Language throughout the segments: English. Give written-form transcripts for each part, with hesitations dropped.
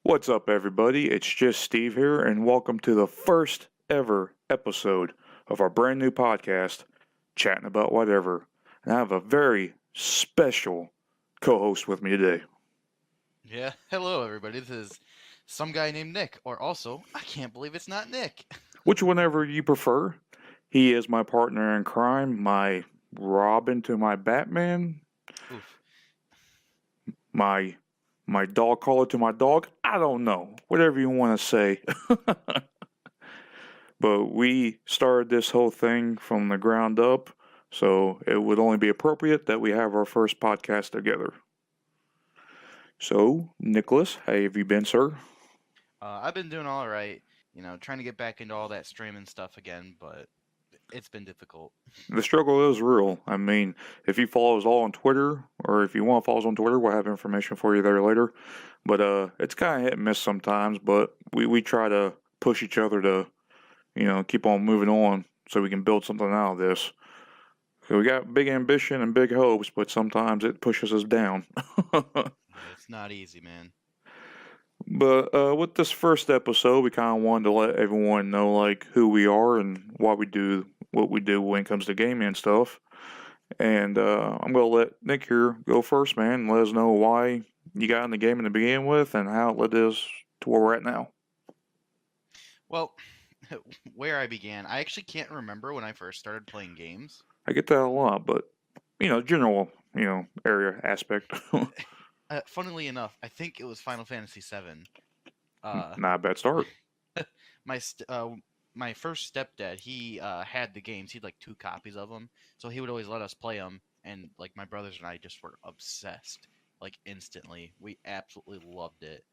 What's up, everybody? It's just Steve here, and welcome to the first ever episode of our brand new podcast, Chatting About Whatever. And I have a very special co host with me today. Yeah, hello everybody. This is some guy named Nick, or also, I can't believe it's not Nick. Which, whenever you prefer, he is my partner in crime, my Robin to my Batman, Oof. my dog collar to my dog. I don't know, whatever you want to say. But we started this whole thing from the ground up, so it would only be appropriate that we have our first podcast together. So, Nicholas, how have you been, sir? I've been doing all right, trying to get back into all that streaming stuff again, but it's been difficult. The struggle is real. I mean, if you follow us all on Twitter, or if you want to follow us on Twitter, we'll have information for you there later. But it's kind of hit and miss sometimes, but we try to push each other to, keep on moving on so we can build something out of this. So we got big ambition and big hopes, but sometimes it pushes us down. It's not easy, man. But with this first episode, we kind of wanted to let everyone know like who we are and why we do what we do when it comes to gaming and stuff. And I'm gonna let Nick here go first, man, and let us know why you got in the game to begin with and how it led us to where we're at now. Well, where I began, I actually can't remember when I first started playing games. I get that a lot, but general area aspect. Funnily enough, I think it was Final Fantasy VII. Not a bad start. my st- uh, my first stepdad, he had the games. He had like 2 copies of them, so he would always let us play them. And like my brothers and I just were obsessed, like instantly. We absolutely loved it,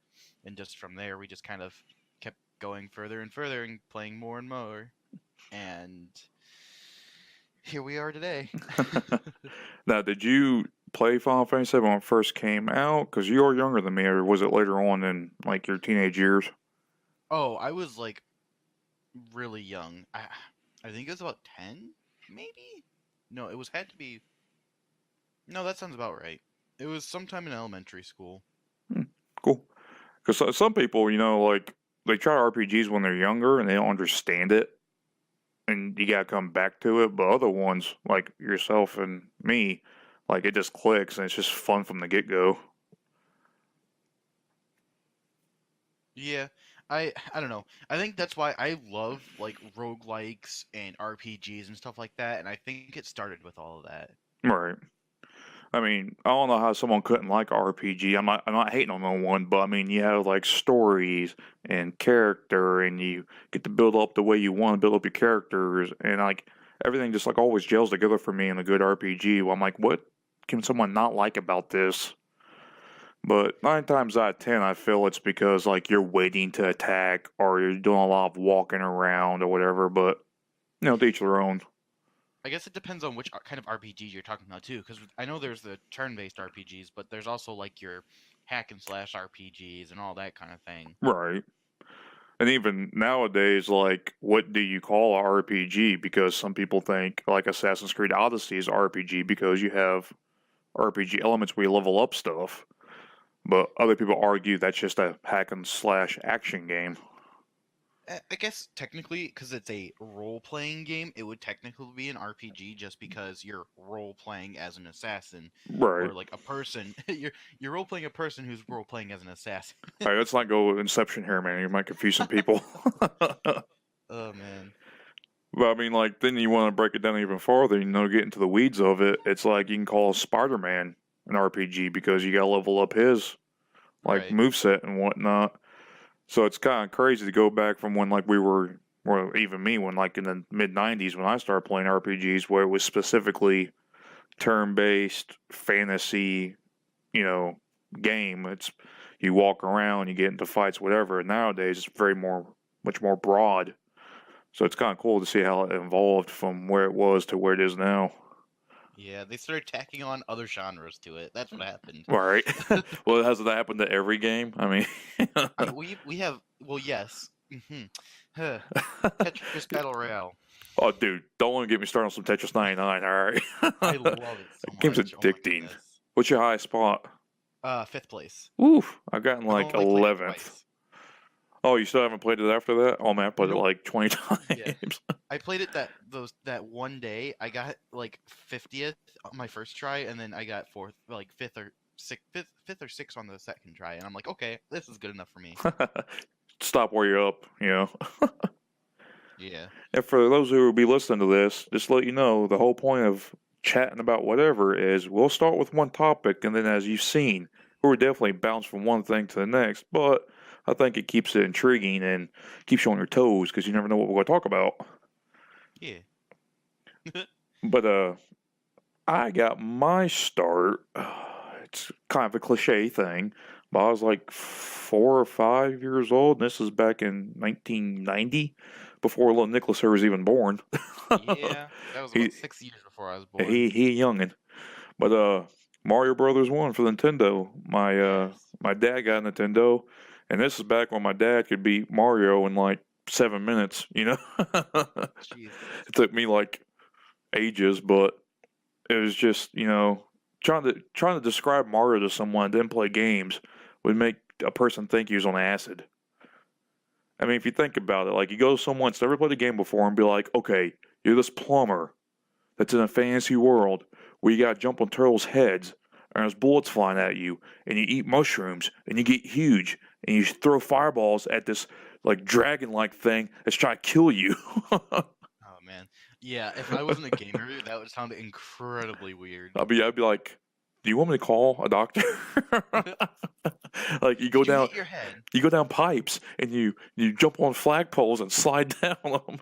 and just from there, we just kind of kept going further and further and playing more and more. And here we are today. Now, did you play Final Fantasy VII when it first came out? Because you are younger than me, or was it later on in like your teenage years? Oh, I was like really young. I think it was about 10, maybe. No, it was had to be. No, that sounds about right. It was sometime in elementary school. Cool. Because some people, like they try RPGs when they're younger and they don't understand it, and you gotta come back to it. But other ones, like yourself and me, like it just clicks and it's just fun from the get go. Yeah, I don't know. I think that's why I love like roguelikes and RPGs and stuff like that, and I think it started with all of that. Right. I mean, I don't know how someone couldn't like RPG. I'm not hating on no one, but I mean, you have like stories and character, and you get to build up the way you want to build up your characters, and like everything just like always gels together for me in a good RPG. Well, I'm like, what can someone not like about this? But 9 times out of 10, I feel it's because like you're waiting to attack, or you're doing a lot of walking around or whatever. But to each their own. I guess it depends on which kind of RPG you're talking about too, because I know there's the turn-based RPGs, but there's also like your hack and slash RPGs and all that kind of thing. Right. And even nowadays, like, what do you call a RPG? Because some people think, like, Assassin's Creed Odyssey is RPG because you have RPG elements where you level up stuff. But other people argue that's just a hack and slash action game. I guess technically, because it's a role-playing game, it would technically be an RPG just because you're role-playing as an assassin, Right. or like a person. You're role-playing a person who's role-playing as an assassin. All right, let's not go Inception here, man. You might confuse some people. Oh man. But I mean, like, then you want to break it down even farther, get into the weeds of it. It's like you can call Spider Man an RPG because you got to level up his, like, Right. moveset and whatnot. So it's kind of crazy to go back from when, like, we were, or even me, when, like, in the mid 90s when I started playing RPGs, where it was specifically turn based fantasy, game. It's, you walk around, you get into fights, whatever. And nowadays, it's much more broad. So it's kind of cool to see how it evolved from where it was to where it is now. Yeah, they started tacking on other genres to it. That's what happened. All right. Well, hasn't that happened to every game? I mean, We have yes. Tetris Battle Royale. oh, dude, don't want to get me started on some Tetris 99. All right. I love it so Game's much. Oh my addicting. goodness. What's your highest spot? Fifth place. Oof, I've gotten I've like only played it 11th. twice. Oh, you still haven't played it after that? Oh man, I played it Nope. like 20 Yeah. times. I played it that one day. I got like 50th on my first try, and then I got fourth, like fifth or sixth on the second try, and I'm like, okay, this is good enough for me. Stop where you're up, you know. Yeah. And for those who will be listening to this, just to let you know, the whole point of chatting about whatever is we'll start with one topic, and then as you've seen, we'll definitely bounce from one thing to the next. But I think it keeps it intriguing and keeps you on your toes because you never know what we're going to talk about. Yeah. But I got my start. It's kind of a cliche thing, but I was like 4 or 5 years old, and this is back in 1990, before little Nicholas was even born. Yeah. That was he about 6 years before I was born. he a youngin. But Mario Brothers 1 for Nintendo. Yes. My dad got a Nintendo, and this is back when my dad could beat Mario in like 7 minutes. You know, Jeez. it took me like ages, but it was just trying to describe Mario to someone that didn't play games would make a person think he was on acid. I mean, if you think about it, like you go to someone that's never played a game before and be like, okay, you're this plumber that's in a fantasy world where you gotta jump on turtles' heads and there's bullets flying at you and you eat mushrooms and you get huge and you throw fireballs at this like dragon-like thing that's trying to kill you. Oh man. Yeah. If I wasn't a gamer, that would sound incredibly weird. I'd be like, do you want me to call a doctor? Like Did you hit your head? you go down pipes and you jump on flagpoles and slide down them.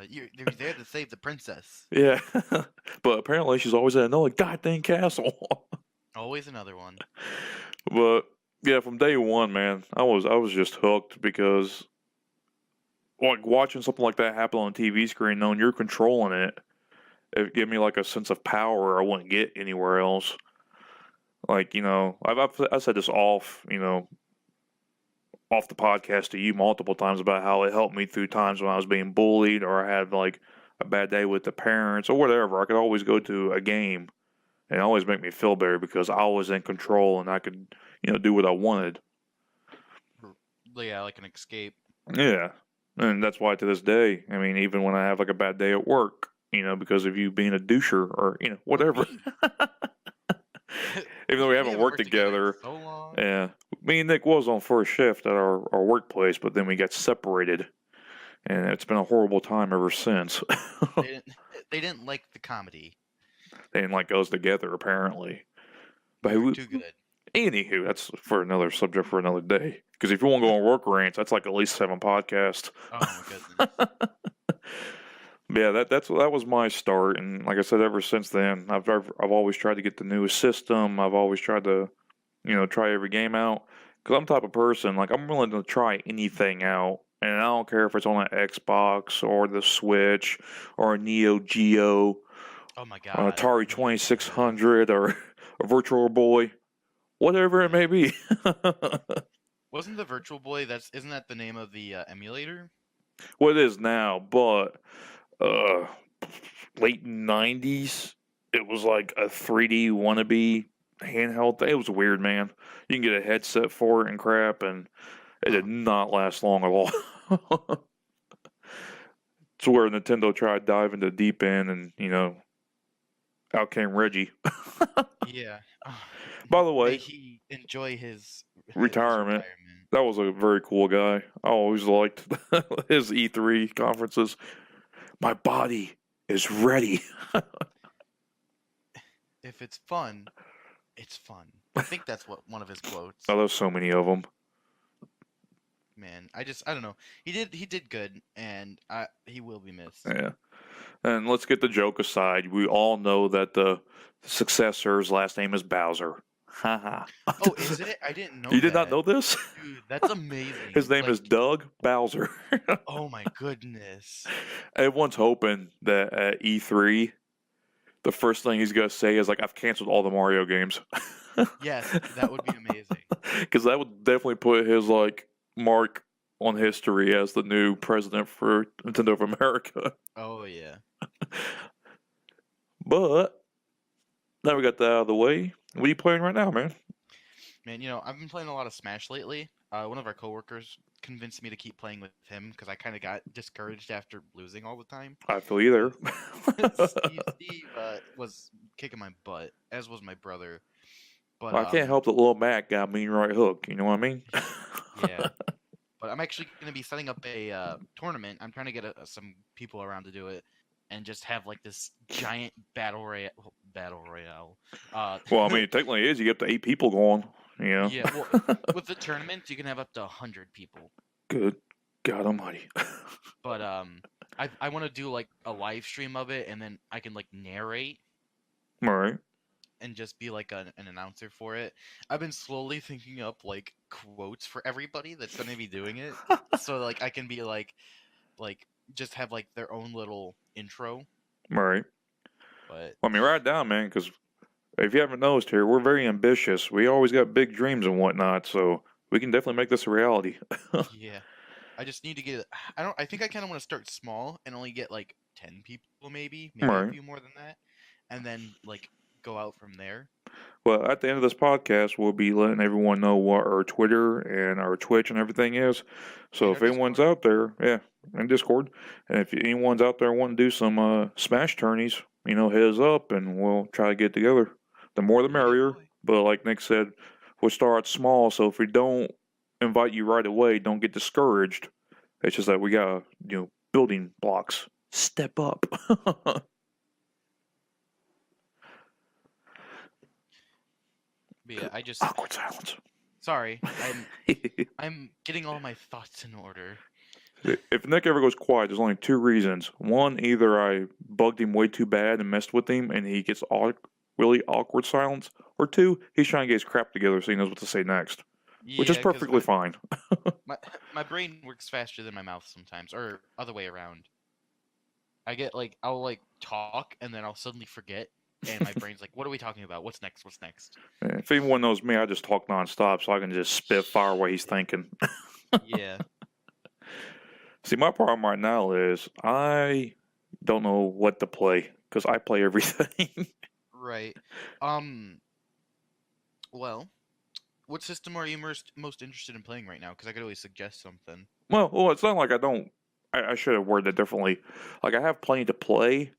You're there to save the princess. Yeah, but apparently she's always at another goddamn castle. Always another one. But yeah, from day one, man, I was just hooked because like watching something like that happen on a TV screen, knowing you're controlling it, it gave me like a sense of power I wouldn't get anywhere else. Like I've said this off the podcast to you multiple times about how it helped me through times when I was being bullied or I had like a bad day with the parents or whatever. I could always go to a game and it always make me feel better because I was in control and I could do what I wanted. Yeah, like an escape. Yeah, and that's why to this day, I mean, even when I have like a bad day at work, because of you being a doucher or whatever. Even though we haven't worked together, so long. yeah, me and Nick was on first shift at our workplace, but then we got separated, and it's been a horrible time ever since. They didn't like the comedy. They didn't like us together, apparently. But We were too good. Anywho, that's for another subject for another day. Because if you want to go on work rants, that's like at least 7 podcasts. Oh my goodness. Yeah, that was my start, and like I said, ever since then, I've always tried to get the newest system. I've always tried to, try every game out. Because I'm the type of person like I'm willing to try anything out, and I don't care if it's on an Xbox or the Switch or a Neo Geo, Oh my or an god. Atari 2600 or a Virtual Boy, whatever it may be. Wasn't the Virtual Boy? Isn't that the name of the emulator? Well, it is now, but late 90s, it was like a 3D wannabe handheld thing. It was weird, man. You can get a headset for it and crap, and it did not last long at all. It's where Nintendo tried to dive into the deep end, and out came Reggie. Yeah. By the way, May he enjoy his retirement. That was a very cool guy. I always liked his E3 conferences. My body is ready. If it's fun, it's fun. I think that's one of his quotes. Oh, there's so many of them. Man, I don't know. He did good, and he will be missed. Yeah. And let's get the joke aside. We all know that the successor's last name is Bowser. Haha. Oh, is it? I didn't know. You did not know this? Dude, that's amazing. His name is Doug Bowser. Oh my goodness. Everyone's hoping that at E3, the first thing he's gonna say is like, "I've canceled all the Mario games." Yes, that would be amazing. Because that would definitely put his like mark on history as the new president for Nintendo of America. Oh yeah. But Now we got that out of the way. What are you playing right now, man? Man, I've been playing a lot of Smash lately. One of our coworkers convinced me to keep playing with him because I kind of got discouraged after losing all the time. I feel you there. 'Cause Steve was kicking my butt, as was my brother. But I can't help that little Mac got mean right hook. You know what I mean? yeah. But I'm actually going to be setting up a tournament. I'm trying to get some people around to do it, and just have like this giant battle royale. Well, I mean, it technically is. You get up to 8 people going. You know? Yeah. Well, with the tournament, you can have up to 100 people. Good God Almighty. But I want to do like a live stream of it, and then I can like narrate All right. and just be like an announcer for it. I've been slowly thinking up like quotes for everybody that's going to be doing it, so like I can be like just have like their own little intro. All right. But I mean, write it down, man, because if you haven't noticed here, we're very ambitious. We always got big dreams and whatnot, so we can definitely make this a reality. yeah, I just need to get. I think I kind of want to start small and only get like 10 people, maybe All a right. few more than that, and then like go out from there. Well, at the end of this podcast, we'll be letting everyone know what our Twitter and our Twitch and everything is. So And if our anyone's Discord. out there, yeah, and Discord, and if anyone's out there wanting to do some Smash tourneys, hit us up and we'll try to get together. The more the Yeah, merrier. boy. But like Nick said, we'll start small. So if we don't invite you right away, don't get discouraged. It's just that we got building blocks. Step up. But yeah, I just Awkward silence. sorry. I'm getting all my thoughts in order. If Nick ever goes quiet, there's only 2 reasons. One, either I bugged him way too bad and messed with him, and he gets really awkward silence. Or 2, he's trying to get his crap together so he knows what to say next, which is Yeah, because perfectly fine. my brain works faster than my mouth sometimes, or other way around. I get like I'll like talk and then I'll suddenly forget, and my brain's like, "What are we talking about? What's next? What's next?" If anyone knows me, I just talk nonstop, so I can just spit fire what he's thinking. Yeah. See, my problem right now is I don't know what to play because I play everything. Right. Well, what system are you most interested in playing right now? Because I could always suggest something. Well, it's not like I don't. I should have worded it differently. Like I have plenty to play,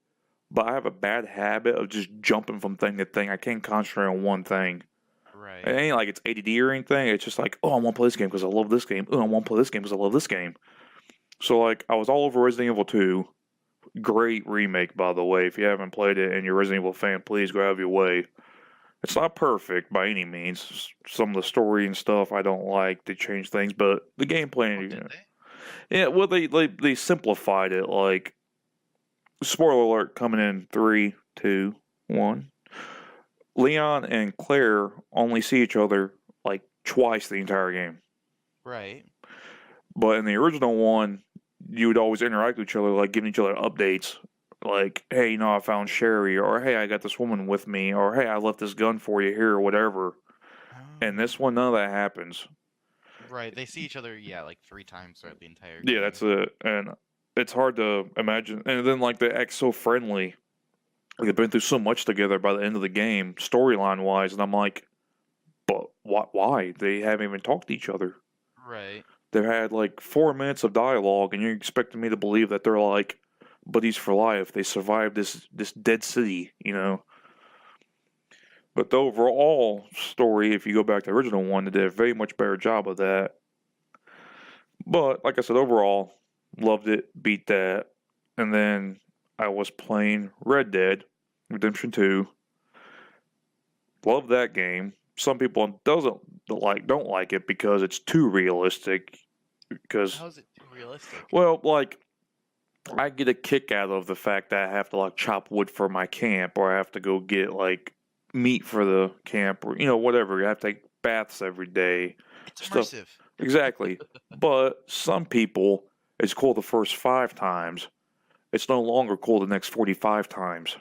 but I have a bad habit of just jumping from thing to thing. I can't concentrate on one thing. It Right. ain't like it's ADD or anything. It's just like, oh, I want to play this game because I love this game. Oh, I want to play this game because I love this game. So like, I was all over Resident Evil 2. Great remake, by the way. If you haven't played it and you're a Resident Evil fan, please go out of your way. It's not perfect by any means. Some of the story and stuff I don't like. They change things, but the Oh, gameplay, did they? yeah. Well, they simplified it. Like, spoiler alert, coming in 3, 2, 1. Leon and Claire only see each other like twice the entire game. Right. But in the original one, you would always interact with each other, like giving each other updates. Like, hey, I found Sherry, or hey, I got this woman with me, or hey, I left this gun for you here, or whatever. And this Oh. one, none of that happens. Right. They see each other, yeah, like 3 times throughout the entire Yeah, game. that's it. And it's hard to imagine. And then, like, they act so friendly. Like, they've been through so much together by the end of the game, storyline wise. And I'm like, but why? They haven't even talked to each other. Right. They've had like 4 minutes of dialogue, and you're expecting me to believe that they're like buddies for life. They survived this dead city. But the overall story, if you go back to the original one, they did a very much better job of that. But like I said, overall, loved it, beat that, and then I was playing Red Dead Redemption 2. Love that game. Some people don't like it because it's too realistic. Because How is it too realistic? well, like I get a kick out of the fact that I have to like chop wood for my camp, or I have to go get like meat for the camp, or whatever. I have to take baths every day. It's Stuff immersive. exactly. But some people, it's cool the first 5 times. It's no longer cool the next 45 times.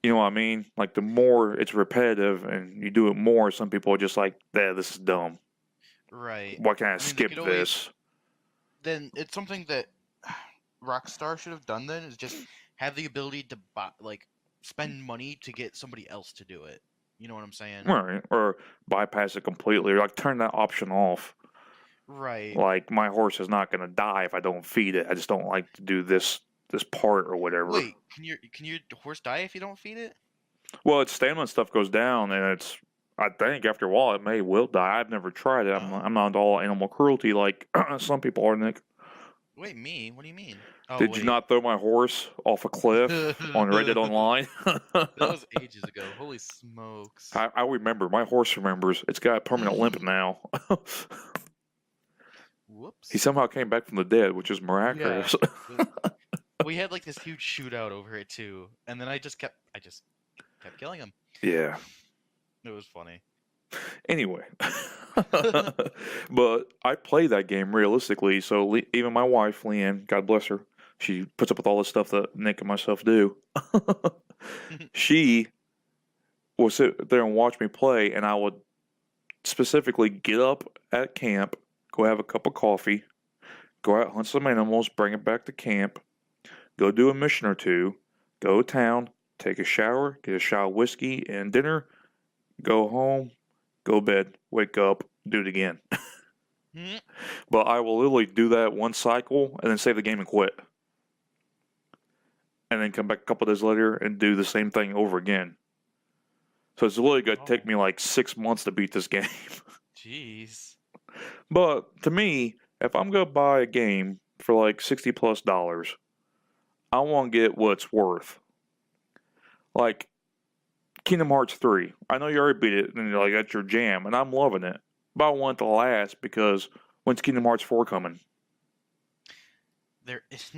You know what I mean? Like the more it's repetitive and you do it more, some people are just like, "Yeah, this is dumb. Right. Why can't I I mean, they skip could always. this?" Then it's something that Rockstar should have done. Then is just have the ability to buy like spend money to get somebody else to do it. You know what I'm saying? Right. Or bypass it completely, or like turn that option off. Right. Like my horse is not going to die if I don't feed it. I just don't like to do this part or whatever. Wait, can your horse die if you don't feed it? Well, its stamina stuff goes down, and I think after a while it will die. I've never tried it. Oh. I'm not into all animal cruelty like some people are, Nick. Wait, me? What do you mean? Oh, Did you wait. not throw my horse off a cliff on Reddit online? That was ages ago. Holy smokes. I remember. My horse remembers. It's got a permanent limp now. Whoops. He somehow came back from the dead, which is miraculous. We had like this huge shootout over it too, and then I just kept killing him. Yeah. It was funny. Anyway, but I play that game realistically. So even my wife, Leanne, God bless her, she puts up with all the stuff that Nick and myself do. She will sit there and watch me play, and I would specifically get up at camp, go have a cup of coffee, go out hunt some animals, bring it back to camp, go do a mission or two, go to town, take a shower, get a shot of whiskey and dinner, go home, go to bed, wake up, do it again. But I will literally do that one cycle and then save the game and quit. And then come back a couple days later and do the same thing over again. So it's literally going to take me like 6 months to beat this game. Jeez. But to me, if I'm going to buy a game for like $60+, I want to get what it's worth. Like Kingdom Hearts 3. I know you already beat it and you're like, that's your jam, and I'm loving it. But I want it to last because when's Kingdom Hearts 4 coming? There is.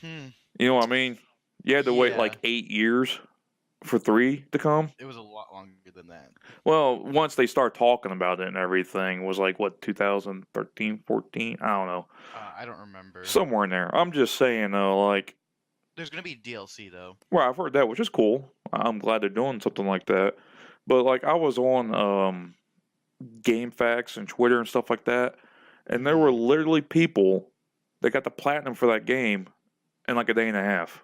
You know what I mean? You had to wait Yeah. like 8 years for 3 to come. It was a lot longer than that. Well, once they start talking about it and everything, it was like, what, 2013, 14? I don't know. I don't remember. Somewhere in there. I'm just saying, though, like, There's gonna be DLC though. well, I've heard that, which is cool. I'm glad they're doing something like that. But, like, I was on GameFAQs and Twitter and stuff like that, and there were literally people that got the platinum for that game in like a day and a half.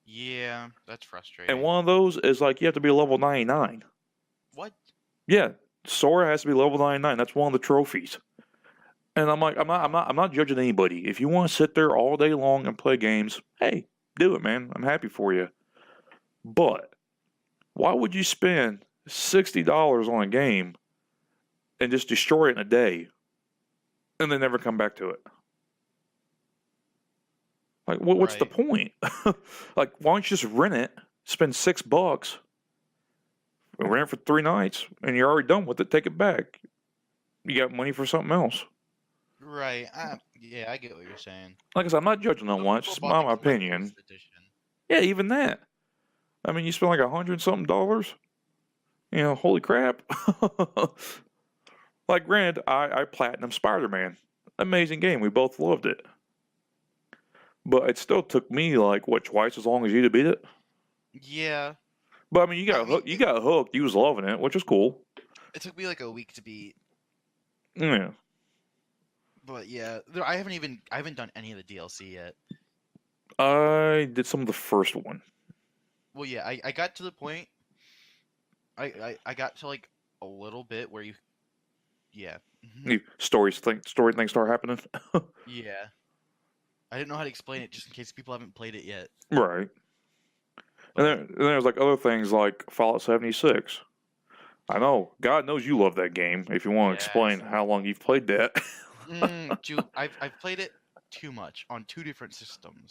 Yeah, that's frustrating. And one of those is like you have to be level 99. What? Yeah, Sora has to be level 99. That's one of the trophies. And I'm like, I'm not judging anybody. If you want to sit there all day long and play games, hey, do it, man. I'm happy for you. But why would you spend $60 on a game and just destroy it in a day and then never come back to it? Like, what's the point? Like, why don't you just rent it, spend $6, rent it for 3 nights, and you're already done with it? Take it back. You got money for something else. Right. Yeah, I get what you're saying. Like I said, I'm not judging on one. It's just my opinion. Yeah, even that. I mean, you spend like $100-something. You know, holy crap. Like, granted, I platinum Spider-Man. Amazing game. We both loved it. But it still took me like what, twice as long as you to beat it. Yeah. But I mean, you got hooked. You was loving it, which is cool. It took me like a week to beat. Yeah. But yeah, I haven't done any of the DLC yet. I did some of the first one. Well, yeah, I got to the point. I got to like a little bit where you. Yeah. Story things start happening. Yeah. I didn't know how to explain it just in case people haven't played it yet. Right. And then there's like other things like Fallout 76. I know. God knows you love that game. If you want to explain how long you've played that. I've played it too much on 2 different systems.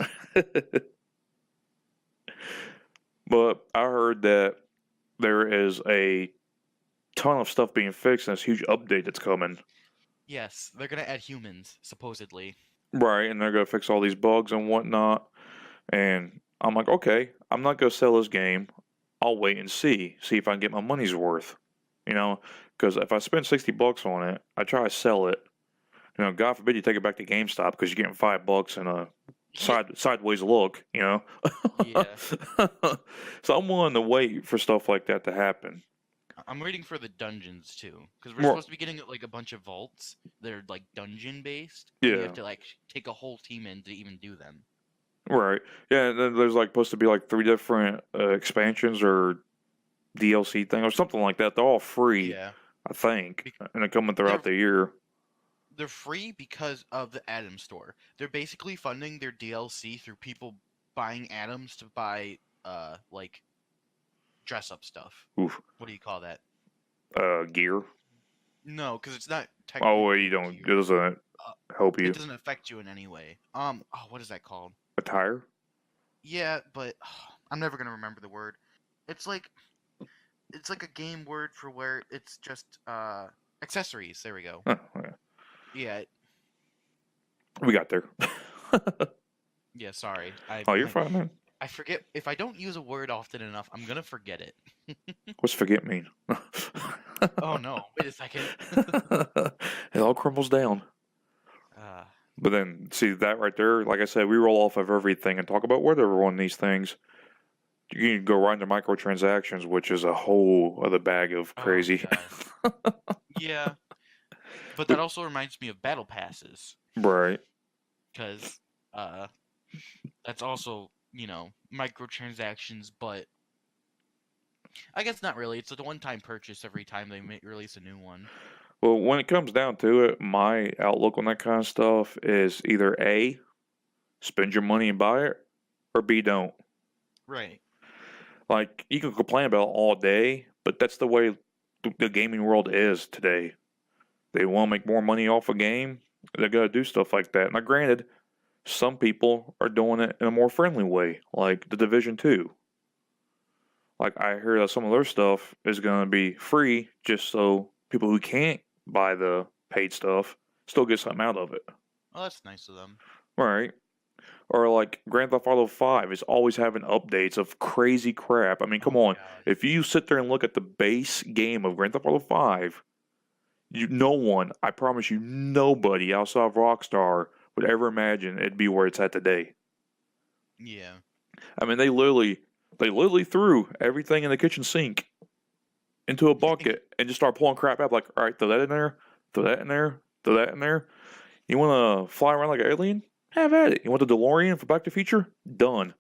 But I heard that there is a ton of stuff being fixed and this huge update that's coming. Yes, they're gonna add humans supposedly. Right, and they're gonna fix all these bugs and whatnot. And I'm like, okay, I'm not gonna sell this game. I'll wait and see if I can get my money's worth. You know, because if I spend $60 on it, I try to sell it. You know, God forbid you take it back to GameStop because you're getting $5 and a sideways look. You know. Yeah. So I'm willing to wait for stuff like that to happen. I'm waiting for the dungeons too, because we're supposed to be getting like a bunch of vaults that are like dungeon based. Yeah. You have to like take a whole team in to even do them. Right. Yeah, and then there's like supposed to be like 3 different expansions or DLC thing or something like that. They're all free, Yeah, I think, Be- and they're coming they're throughout the year. they're free because of the Atom Store. They're basically funding their DLC through people buying atoms to buy like dress up stuff. Oof. What do you call that? Gear. No, because it's not Oh, well, you technically don't. It gear. doesn't Uh, help it you. doesn't affect you in any way. Oh, what is that called? Attire. Yeah, but I'm never gonna remember the word. It's like it's like a game word for where it's just accessories. There we go. Huh, yeah. Yeah, We got there. yeah. Sorry, Oh, you're fine, man. I forget if I don't use a word often enough, I'm gonna forget it. What's forget mean? Oh no! Wait a second. It all crumbles down. Uh, But then, see that right there? Like I said, we roll off of everything and talk about whatever one of these things. You can go right into microtransactions, which is a whole other bag of oh crazy. yes. Yeah, but that But- also reminds me of battle passes right. because that's also microtransactions, but I guess not really. It's a one-time purchase every time they release a new one. Well, when it comes down to it, my outlook on that kind of stuff is either A, spend your money and buy it, or B, don't. Right. Like, you can complain about it all day, but that's the way the gaming world is today. They want to make more money off a game, they got to do stuff like that. Now, granted, some people are doing it in a more friendly way, like the Division 2. Like, I hear that some of their stuff is going to be free just so people who can't buy the paid stuff still get something out of it. Oh, that's nice of them. Right. Or like Grand Theft Auto 5 is always having updates of crazy crap. I mean, come Oh my on. gosh. If you sit there and look at the base game of Grand Theft Auto 5, no one, I promise you, nobody outside of Rockstar would ever imagine it'd be where it's at today. Yeah. I mean, they literally threw everything in the kitchen sink into a bucket and just start pulling crap out. Like, all right, throw that in there, throw that in there, throw that in there. You want to fly around like an alien? Have at it. You want the DeLorean for Back to the Future? Done.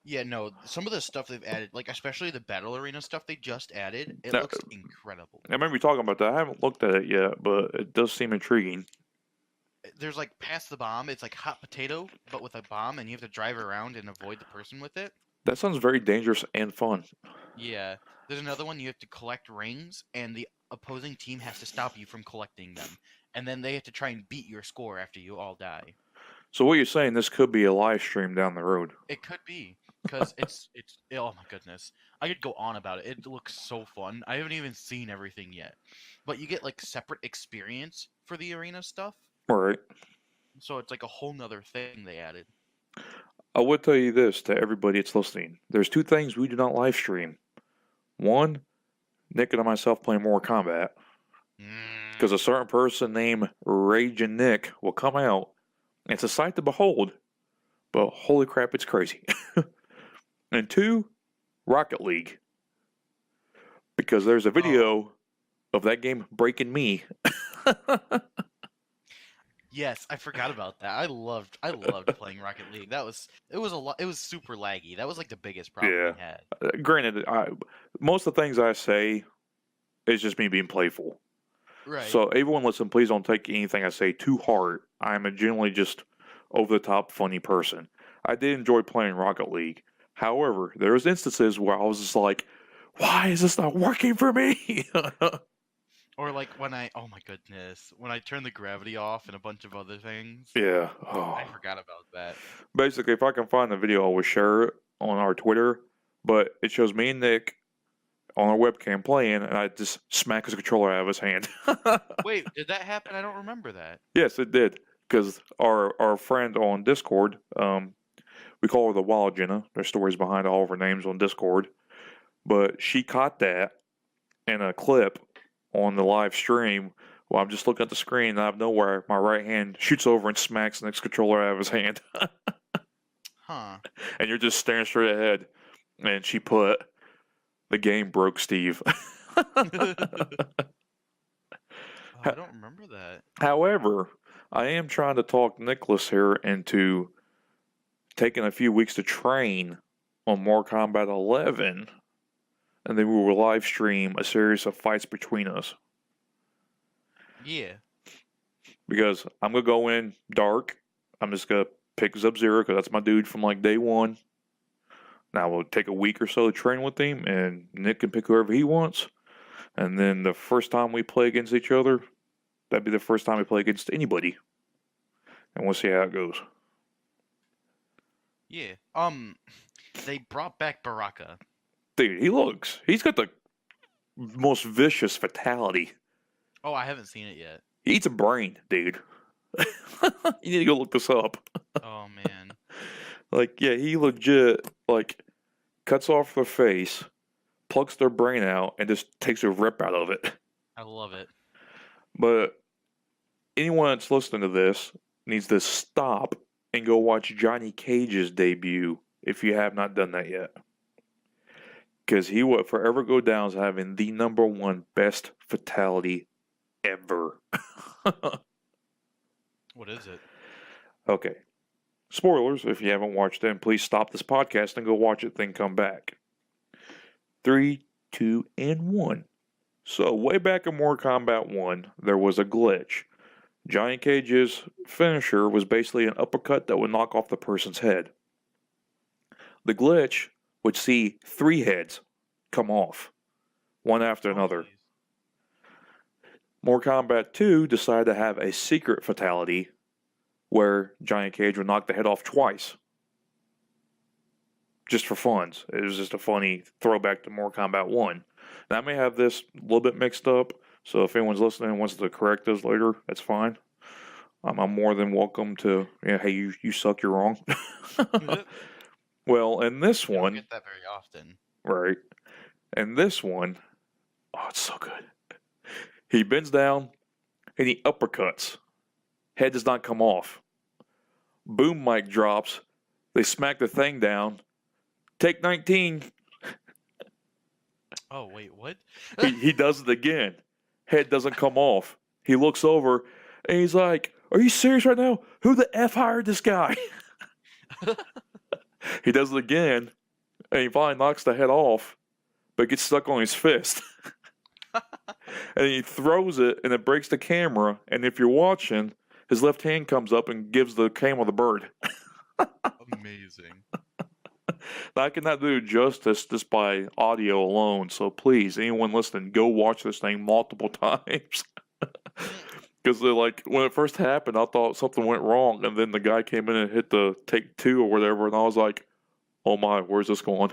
Yeah, no, some of the stuff they've added, like especially the battle arena stuff they just added, it Now, looks incredible. I remember you talking about that. I haven't looked at it yet, but it does seem intriguing. There's like past the bomb, it's like hot potato, but with a bomb, and you have to drive around and avoid the person with it. That sounds very dangerous and fun. Yeah. There's another one you have to collect rings, and the opposing team has to stop you from collecting them. And then they have to try and beat your score after you all die. So what you're saying, this could be a live stream down the road. It could be. Because it's oh my goodness. I could go on about it. It looks so fun. I haven't even seen everything yet. But you get like separate experience for the arena stuff. All right. So it's like a whole nother thing they added. I would tell you this to everybody that's listening. There's 2 things we do not live stream. One, Nick and myself playing Mortal Kombat. Because a certain person named Raging Nick will come out. And it's a sight to behold. But holy crap, it's crazy. And 2, Rocket League. Because there's a video of that game breaking me. Yes, I forgot about that. I loved playing Rocket League. It was a lot. It was super laggy. That was like the biggest problem Yeah. we had. Granted, most of the things I say is just me being playful. Right. So everyone listen, please don't take anything I say too hard. I'm a generally just over the top funny person. I did enjoy playing Rocket League. However, there was instances where I was just like, why is this not working for me? Or like when oh my goodness, when I turned the gravity off and a bunch of other things. Yeah. I forgot about that. Basically, if I can find the video, I will share it on our Twitter. But it shows me and Nick on our webcam playing, and I just smack his controller out of his hand. Wait, did that happen? I don't remember that. Yes, it did. Because our friend on Discord, we call her the Wild Jenna. There's stories behind all of her names on Discord. But she caught that in a clip on the live stream while I'm just looking at the screen, and out of nowhere, my right hand shoots over and smacks Nick's controller out of his hand. Huh. And you're just staring straight ahead. And she put, the game broke Steve. Oh, I don't remember that. However, I am trying to talk Nicholas here into taking a few weeks to train on Mortal Kombat 11, and then we will live stream a series of fights between us. Yeah. Because I'm going to go in dark. I'm just going to pick Sub-Zero because that's my dude from like day one. Now we'll take a week or so to train with him, and Nick can pick whoever he wants. And then the first time we play against each other, that'd be the first time we play against anybody. And we'll see how it goes. Yeah. They brought back Baraka. Dude, he's got the most vicious fatality. Oh, I haven't seen it yet. He eats a brain, dude. You need to go look this up. Oh man. Like, yeah, he legit, like, cuts off their face, plucks their brain out, and just takes a rip out of it. I love it. But anyone that's listening to this needs to stop and go watch Johnny Cage's debut if you have not done that yet. Because he will forever go down as having the #1 best fatality ever. What is it? Okay. Spoilers, if you haven't watched it, please stop this podcast and go watch it, then come back. 3, 2, and 1. So, way back in Mortal Kombat 1, there was a glitch. Johnny Cage's finisher was basically an uppercut that would knock off the person's head. The glitch would see 3 heads come off, one after another. Jeez. Mortal Kombat 2 decided to have a secret fatality where Johnny Cage would knock the head off twice. Just for funs. It was just a funny throwback to Mortal Kombat 1. Now, I may have this a little bit mixed up, so if anyone's listening and wants to correct us later, that's fine. I'm more than welcome to, hey, you suck, you're wrong. Well, in this You don't one, get that very often. right, and this one, oh, it's so good. He bends down and he uppercuts. Head does not come off. Boom mic drops. They smack the thing down. Take 19. Oh wait, what? He does it again. Head doesn't come off. He looks over and he's like, "Are you serious right now? Who the F hired this guy?" He does it again and he finally knocks the head off, but gets stuck on his fist. And he throws it and it breaks the camera. And if you're watching, his left hand comes up and gives the camera the bird. Amazing. Now, I cannot do justice just by audio alone, so please, anyone listening, go watch this thing multiple times. Because like when it first happened, I thought something went wrong, and then the guy came in and hit the take 2 or whatever, and I was like, "Oh my, where's this going?"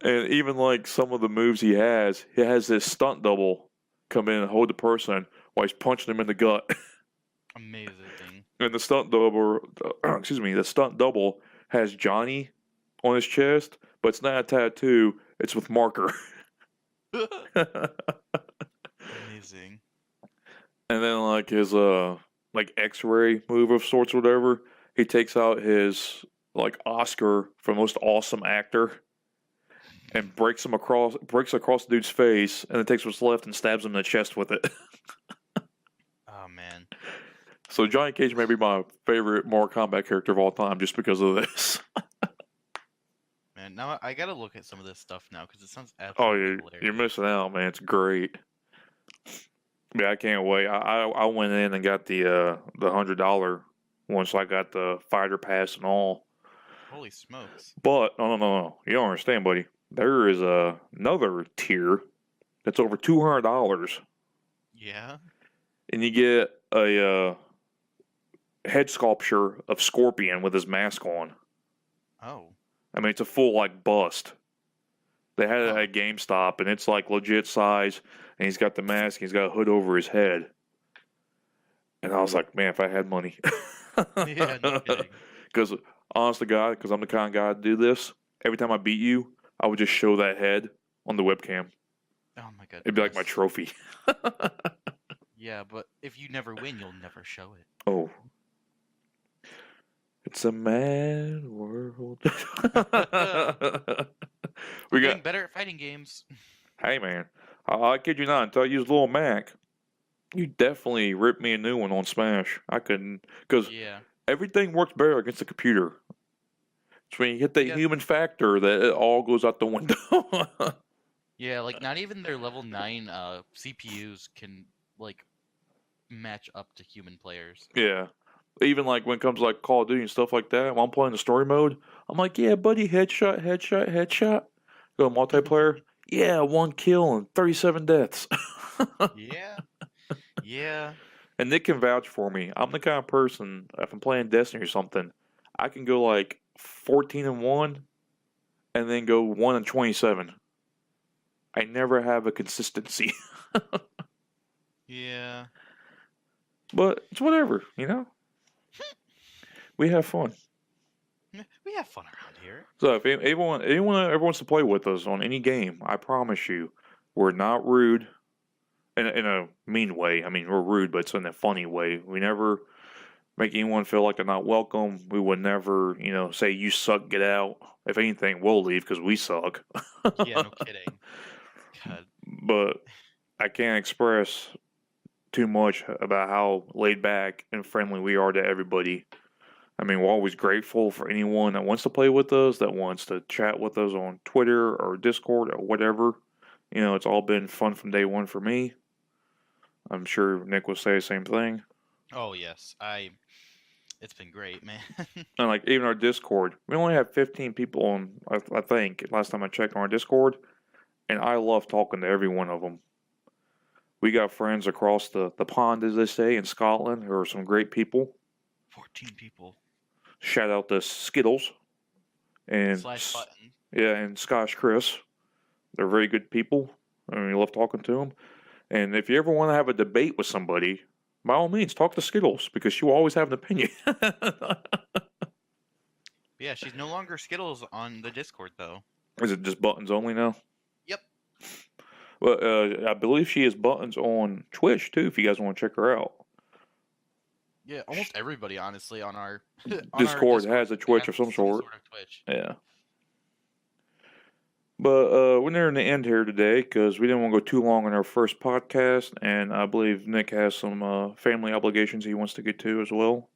And even like some of the moves he has this stunt double come in and hold the person while he's punching him in the gut. Amazing. And the stunt double, the stunt double has Johnny on his chest, but it's not a tattoo; it's with marker. Amazing. And then like his like X-ray move of sorts, or whatever, he takes out his like Oscar for most awesome actor and breaks across the dude's face, and then takes what's left and stabs him in the chest with it. Oh man. So Johnny Cage may be my favorite Mortal Kombat character of all time just because of this. Man, now I gotta look at some of this stuff now because it sounds Oh, absolutely you're hilarious. missing out, man. It's great. Yeah, I can't wait. I went in and got the $100 one, so I got the fighter pass and all. Holy smokes. But no, you don't understand, buddy. There is another tier that's over $200, Yeah. and you get a head sculpture of Scorpion with his mask on. Oh. I mean, it's a full like bust. They had it at GameStop, and it's like legit size. And he's got the mask. He's got a hood over his head. And I was like, man, if I had money. Yeah, no kidding. Because honest to God, because I'm the kind of guy to do this. Every time I beat you, I would just show that head on the webcam. Oh my god. It'd be like my trophy. Yeah, but if you never win, you'll never show it. Oh. It's a mad world. We Getting got. better at fighting games. Hey man, I kid you not. Until I used Little Mac, You definitely ripped me a new one on Smash. I couldn't, because Yeah. everything works better against the computer. It's when you hit that Yeah. human factor that it all goes out the window. Yeah, like not even their level 9 CPUs can like match up to human players. Yeah. Even like when it comes to like Call of Duty and stuff like that, when I'm playing the story mode, I'm like, yeah, buddy, headshot, headshot, headshot. Go multiplayer, yeah, 1 kill and 37 deaths. Yeah. Yeah. And Nick can vouch for me. I'm the kind of person, if I'm playing Destiny or something, I can go like 14-1 and then go 1-27. I never have a consistency. Yeah. But it's whatever, you know? We have fun. We have fun around here. So if anyone ever wants to play with us on any game, I promise you, we're not rude in a mean way. I mean, we're rude, but it's in a funny way. We never make anyone feel like they're not welcome. We would never, say you suck, get out. If anything, we'll leave because we suck. Yeah, no kidding. God. But I can't express too much about how laid back and friendly we are to everybody. I mean, we're always grateful for anyone that wants to play with us, that wants to chat with us on Twitter or Discord or whatever. It's all been fun from day one for me. I'm sure Nick will say the same thing. Oh yes, It's been great, man. And like even our Discord, we only have 15 people on. I think last time I checked on our Discord, and I love talking to every one of them. We got friends across the pond, as they say, in Scotland, who are some great people. 14 people. Shout out to Skittles and /button. Yeah, and Scotch Chris. They're very good people. I mean, we love talking to them. And if you ever want to have a debate with somebody, by all means, talk to Skittles because she will always have an opinion. Yeah, she's no longer Skittles on the Discord though. Is it just buttons only now? Yep. Well, I believe she has buttons on Twitch too. If you guys want to check her out. Yeah, almost everybody, honestly, on our Discord has a Twitch of some sort. of Twitch. Yeah. But we're nearing the end here today because we didn't want to go too long on our first podcast, and I believe Nick has some family obligations he wants to get to as well.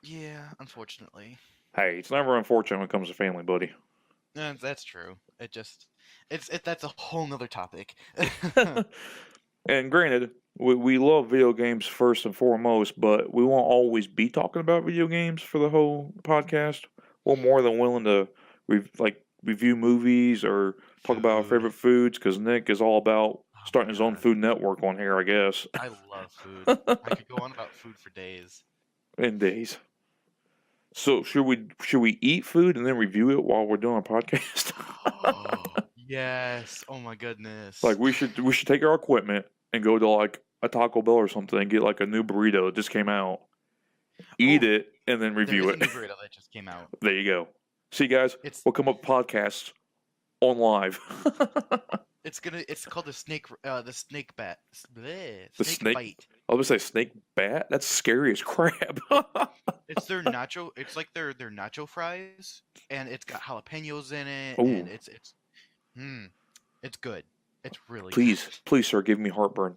Yeah, unfortunately. Hey, it's never unfortunate when it comes to family, buddy. That's true. That's a whole nother topic. And granted, we love video games first and foremost, but we won't always be talking about video games for the whole podcast. We're more than willing to review movies or talk about our favorite foods because Nick is all about starting his own food network on here, I guess. I love food. I could go on about food for days. And days. So should we eat food and then review it while we're doing our podcast? Yes. Oh my goodness. Like we should take our equipment and go to like a Taco Bell or something and get like a new burrito that just came out. Eat it and then review there it. is a new burrito that just came out. There you go. See, guys, we'll come up with podcasts on live. It's called the snake bat. The snake bite. I was gonna say snake bat. That's scary as crap. It's their nacho. It's like their nacho fries, and it's got jalapenos in it, Ooh. and it's good. It's really Please, sir, give me heartburn.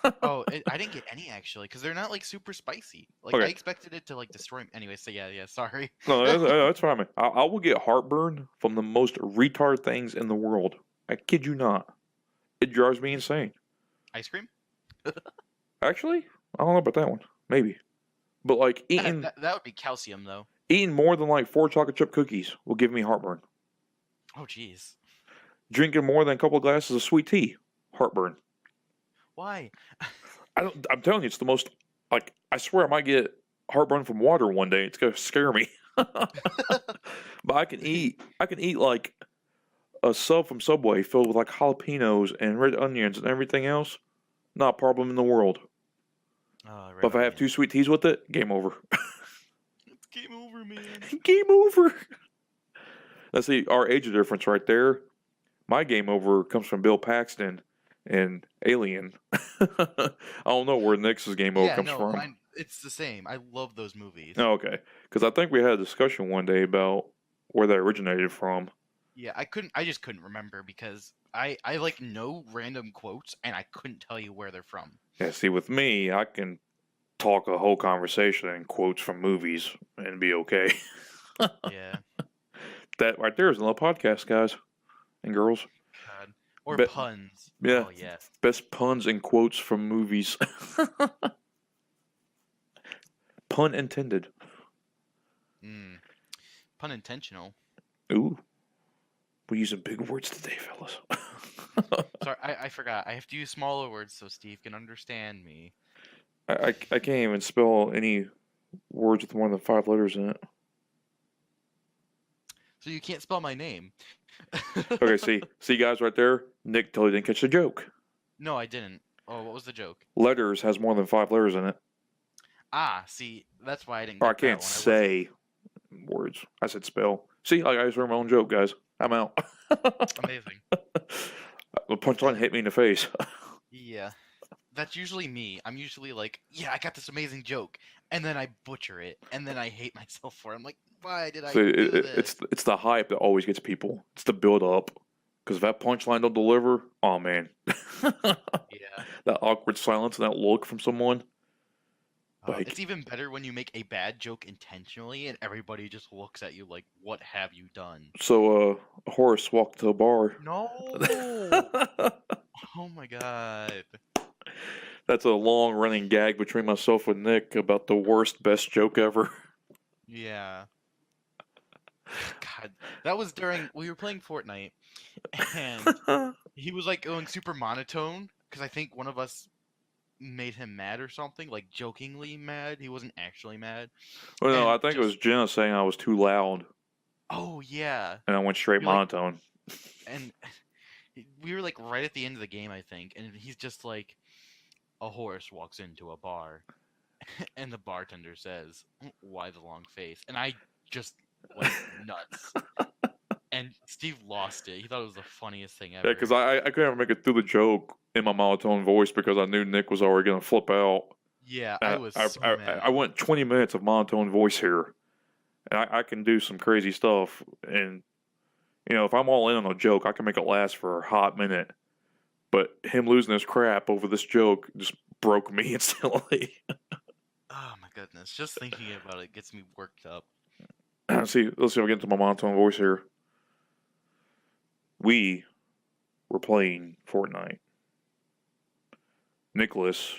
I didn't get any actually because they're not like super spicy. Like Okay. I expected it to like destroy me. Anyway, so yeah, sorry. No, that's fine, man. I will get heartburn from the most retard things in the world. I kid you not. It drives me insane. Ice cream? Actually, I don't know about that one. Maybe. But like eating that would be calcium though. Eating more than like 4 chocolate chip cookies will give me heartburn. Oh jeez. Drinking more than a couple of glasses of sweet tea, heartburn. Why? I'm telling you, it's the most like I swear I might get heartburn from water one day. It's gonna scare me. But I can eat like a sub from Subway filled with like jalapenos and red onions and everything else. Not a problem in the world. But if I have 2 sweet teas with it, game over. It's game over, man. Game over. That's our age difference right there. My game over comes from Bill Paxton and Alien. I don't know where Nick's game over comes from. Mine, it's the same. I love those movies. Oh, okay. Because I think we had a discussion one day about where they originated from. Yeah, I just couldn't remember because I like know random quotes and I couldn't tell you where they're from. Yeah, see, with me, I can talk a whole conversation in quotes from movies and be okay. Yeah. That right there is another podcast, guys and girls. God. Or Be- puns. yeah, Oh yes. best puns and quotes from movies. Pun intended. Mm. Pun intentional. Ooh, we're using big words today, fellas. Sorry, I forgot. I have to use smaller words so Steve can understand me. I can't even spell any words with more than 5 letters in it. So you can't spell my name. Okay, see guys right there? Nick totally didn't catch the joke. No, I didn't. Oh, what was the joke? Letters has more than 5 letters in it. Ah, see, that's why I didn't Or get I can't that one. say words. I said spell. See, I just heard my own joke, guys. I'm out. Amazing. The punchline hit me in the face. Yeah. That's usually me. I'm usually like, yeah, I got this amazing joke, and then I butcher it, and then I hate myself for it. I'm like, why did I So do this? it's the hype that always gets people. It's the build up. Because if that punchline don't deliver, oh man. Yeah. That awkward silence and that look from someone. Like, It's even better when you make a bad joke intentionally, and everybody just looks at you like, what have you done? so a horse walked to a bar. No. Oh my god. That's a long running gag between myself and Nick about the worst best joke ever. Yeah. God, that was during we were playing Fortnite, and he was like going super monotone because I think one of us made him mad or something, like jokingly mad. He wasn't actually mad. Well, no, And I think it was just Jenna saying I was too loud, oh yeah, and I went straight you're like, monotone. and we were like right at the end of the game, I think, and he's just like, a horse walks into a bar, and the bartender says, "Why the long face?" And I just went nuts. And Steve lost it. He thought it was the funniest thing Yeah, ever. because I couldn't ever make it through the joke in my monotone voice because I knew Nick was already going to flip out. Yeah, I And was so mad. I went 20 minutes of monotone voice here, and I can do some crazy stuff. And if I'm all in on a joke, I can make it last for a hot minute. But him losing his crap over this joke just broke me instantly. Oh my goodness. Just thinking about it gets me worked up. Let's see if I get into my monotone voice here. We were playing Fortnite. Nicholas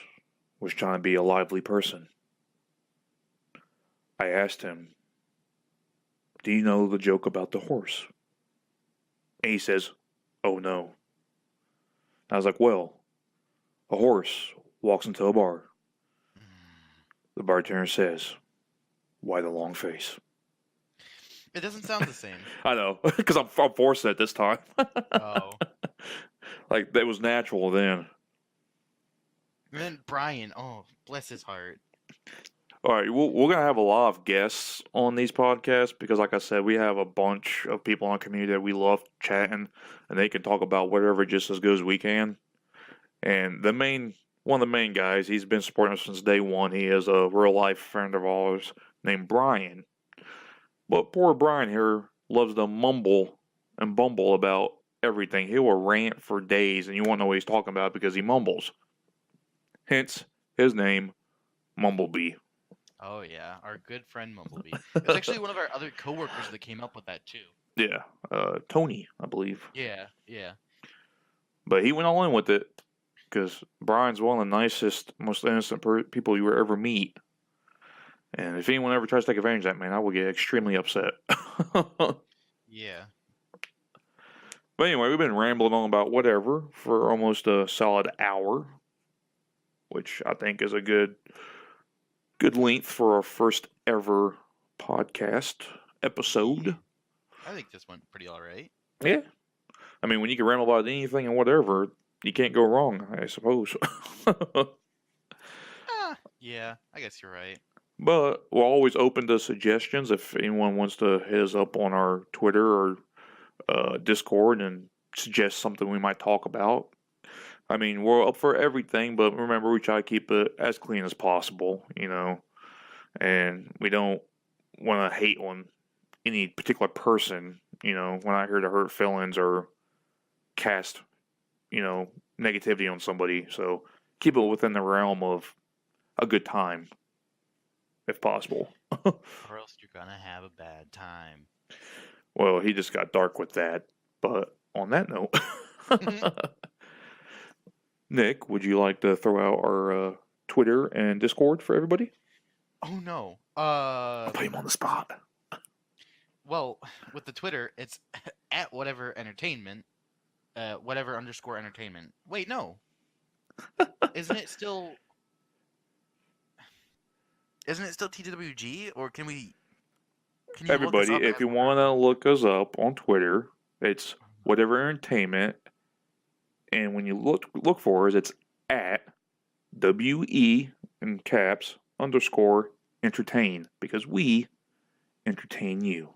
was trying to be a lively person. I asked him, "Do you know the joke about the horse?" And he says, "Oh no." I was like, "Well, a horse walks into a bar. The bartender says, 'Why the long face?'" It doesn't sound the same. I know, because I'm forcing it this time. Oh. Like, that was natural then. And then Brian, oh, bless his heart. All right, we're going to have a lot of guests on these podcasts because, like I said, we have a bunch of people in our community that we love chatting, and they can talk about whatever just as good as we can. And one of the main guys, he's been supporting us since day one. He is a real life friend of ours named Brian. But poor Brian here loves to mumble and bumble about everything. He will rant for days, and you won't know what he's talking about because he mumbles. Hence his name, Mumblebee. Oh yeah, our good friend Mumblebee. It was actually one of our other coworkers that came up with that too. Yeah, Tony, I believe. Yeah, yeah. But he went all in with it because Brian's one of the nicest, most innocent people you will ever meet. And if anyone ever tries to take advantage of that, man, I will get extremely upset. Yeah. But anyway, we've been rambling on about whatever for almost a solid hour, which I think is a good length for our first ever podcast episode. I think this went pretty alright. Yeah. I mean, when you can ramble about anything and whatever, you can't go wrong, I suppose. Yeah, I guess you're right. But we're always open to suggestions if anyone wants to hit us up on our Twitter or Discord and suggest something we might talk about. I mean, we're up for everything, but remember, we try to keep it as clean as possible, and we don't want to hate on any particular person. You know, we're not here to hurt feelings or cast, you know, negativity on somebody. So keep it within the realm of a good time, if possible. Or else you're gonna have a bad time. Well, he just got dark with that. But on that note, Nick, would you like to throw out our Twitter and Discord for everybody? Oh no. I'll put him on the spot. Well, with the Twitter, it's at whatever entertainment, whatever underscore entertainment. Wait, no. Isn't it still? Isn't it still TWG? Or can we? Can you look us Everybody, up if as you whatever? want to look us up on Twitter, it's whatever entertainment, and when you look for us, it's at WE in caps underscore entertain because we entertain you.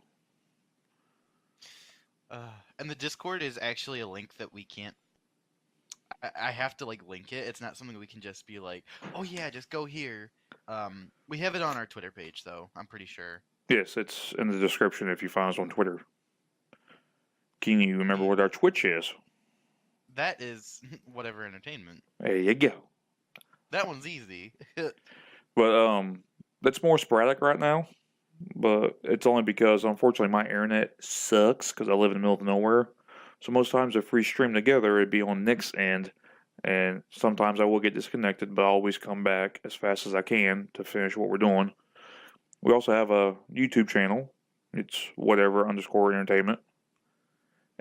And the Discord is actually a link that we can't. I have to like link it. It's not something we can just be like, oh yeah, just go here. We have it on our Twitter page though. I'm pretty sure. Yes, it's in the description if you find us on Twitter. Can you remember what our Twitch is? That is whatever entertainment. There you go. That one's easy. But that's more sporadic right now. But it's only because unfortunately my internet sucks because I live in the middle of nowhere. So most times if we stream together, it'd be on Nick's end, and sometimes I will get disconnected, but I always come back as fast as I can to finish what we're doing. We also have a YouTube channel. It's whatever underscore entertainment.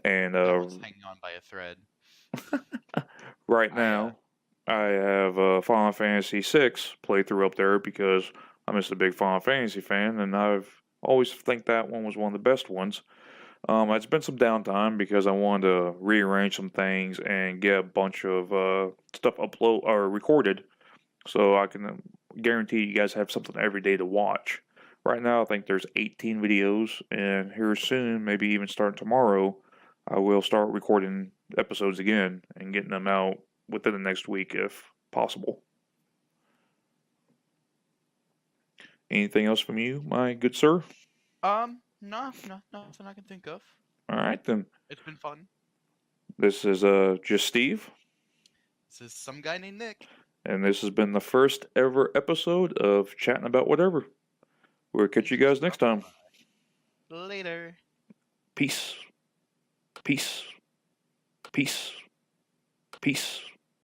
And That one's hanging on by a thread. right now, I have Final Fantasy VI playthrough up there because I'm just a big Final Fantasy fan, and I've always think that one was one of the best ones. It's been some downtime because I wanted to rearrange some things and get a bunch of stuff upload or recorded, so I can guarantee you guys have something every day to watch. Right now, I think there's 18 videos, and here soon, maybe even starting tomorrow, I will start recording episodes again and getting them out within the next week if possible. Anything else from you, my good sir? No, nothing I can think of. All right, then. It's been fun. This is just Steve, This is some guy named Nick. and this has been the first ever episode of Chatting About Whatever. We'll catch you guys next time. Later. Peace. Peace. Peace. Peace.